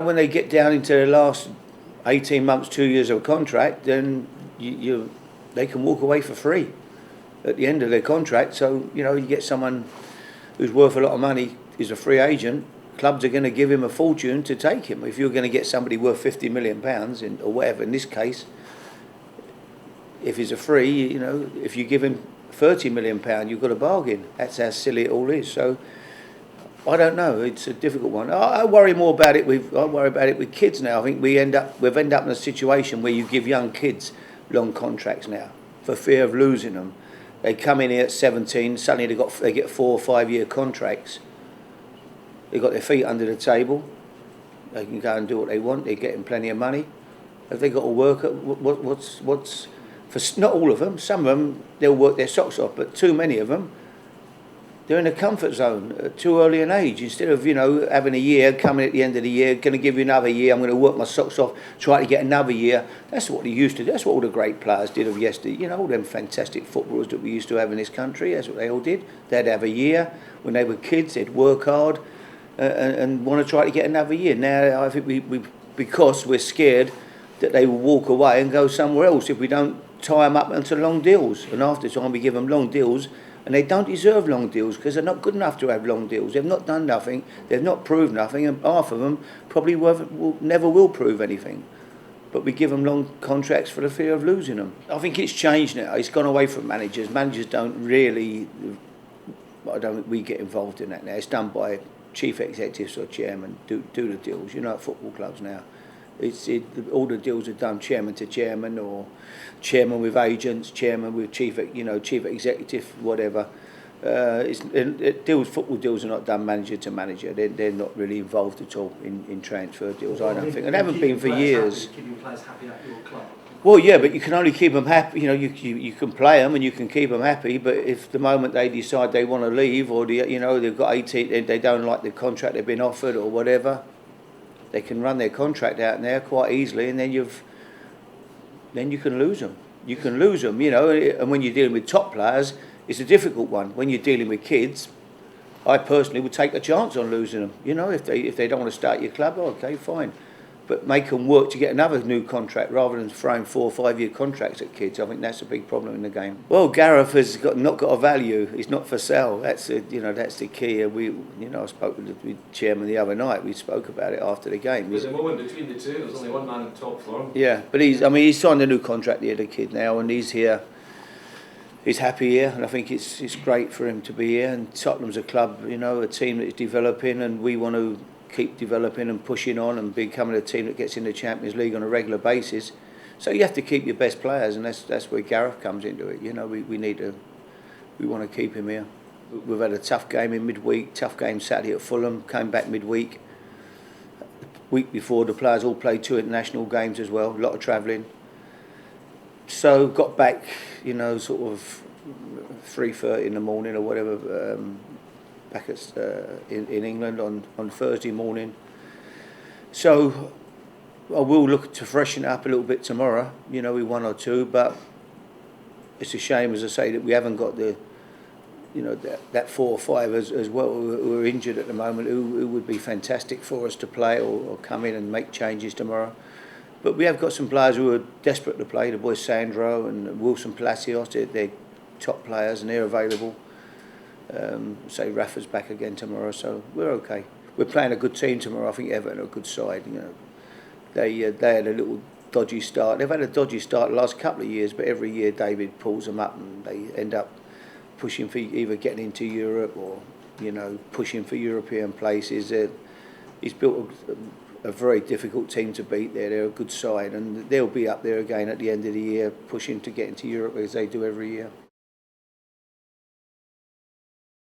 When they get down into the last 18 months, 2 years of a contract, then they can walk away for free at the end of their contract. So, you get someone who's worth a lot of money, is a free agent, clubs are going to give him a fortune to take him. If you're going to get somebody worth £50 million or whatever, in this case, if he's a free, if you give him £30 million, you've got a bargain. That's how silly it all is. So I don't know. It's a difficult one. I worry more about it with kids now. I think we've ended up in a situation where you give young kids long contracts now for fear of losing them. They come in here at 17, suddenly they get 4 or 5 year contracts. They've got their feet under the table. They can go and do what they want. They're getting plenty of money. Have they got to work at what's for not all of them? Some of them they'll work their socks off, but too many of them, they're in a comfort zone at too early an age. Instead of having a year, coming at the end of the year, going to give you another year, I'm going to work my socks off, try to get another year. That's what they used to do. That's what all the great players did of yesterday. All them fantastic footballers that we used to have in this country, that's what they all did. They'd have a year. When they were kids, they'd work hard and want to try to get another year. Now, I think because we're scared that they will walk away and go somewhere else if we don't tie them up into long deals. And after time, we give them long deals. And they don't deserve long deals because they're not good enough to have long deals. They've not done nothing. They've not proved nothing. And half of them probably never will prove anything. But we give them long contracts for the fear of losing them. I think it's changed now. It's gone away from managers. Managers don't really... I don't think we get involved in that now. It's done by chief executives or chairman do the deals. At football clubs now. All the deals are done chairman to chairman or chairman with agents, chairman with chief executive, whatever. Football deals are not done manager to manager. They're not really involved at all in transfer deals. I don't think, and haven't been for years. Keeping players happy at your club. Well, yeah, but you can only keep them happy. You can play them and you can keep them happy. But if the moment they decide they want to leave, or they've got 18, they don't like the contract they've been offered or whatever, they can run their contract out there quite easily, and then you can lose them. You can lose them, and when you're dealing with top players, it's a difficult one. When you're dealing with kids, I personally would take a chance on losing them. If they don't want to start your club, okay, fine. But make them work to get another new contract rather than throwing 4 or 5 year contracts at kids. I think that's a big problem in the game. Well, Gareth has not got a value. He's not for sale. That's the key. I spoke with the chairman the other night. We spoke about it after the game. There's a moment between the two. There's only one man on top floor. Yeah, but he's signed a new contract, the kid now, and he's here. He's happy here, and I think it's great for him to be here. And Tottenham's a club, a team that is developing, and we want to keep developing and pushing on and becoming a team that gets in the Champions League on a regular basis. So you have to keep your best players, and that's where Gareth comes into it. We want to keep him here. We've had a tough game in midweek, tough game Saturday at Fulham, came back midweek. The week before, the players all played 2 international games as well, a lot of travelling. So got back, sort of 3:30 in the morning or whatever, back in England on Thursday morning. So I will look to freshen it up a little bit tomorrow, with 1 or 2, but it's a shame, as I say, that we haven't got that 4 or 5 as well who are injured at the moment, who would be fantastic for us to play or come in and make changes tomorrow. But we have got some players who are desperate to play, the boys Sandro and Wilson Palacios, they're top players and they're available. Say Rafa's back again tomorrow, so we're okay. We're playing a good team tomorrow. I think Everton are a good side. They had a little dodgy start. They've had a dodgy start the last couple of years, but every year David pulls them up and they end up pushing for either getting into Europe or pushing for European places. He's built a very difficult team to beat there. They're a good side, and they'll be up there again at the end of the year, pushing to get into Europe as they do every year.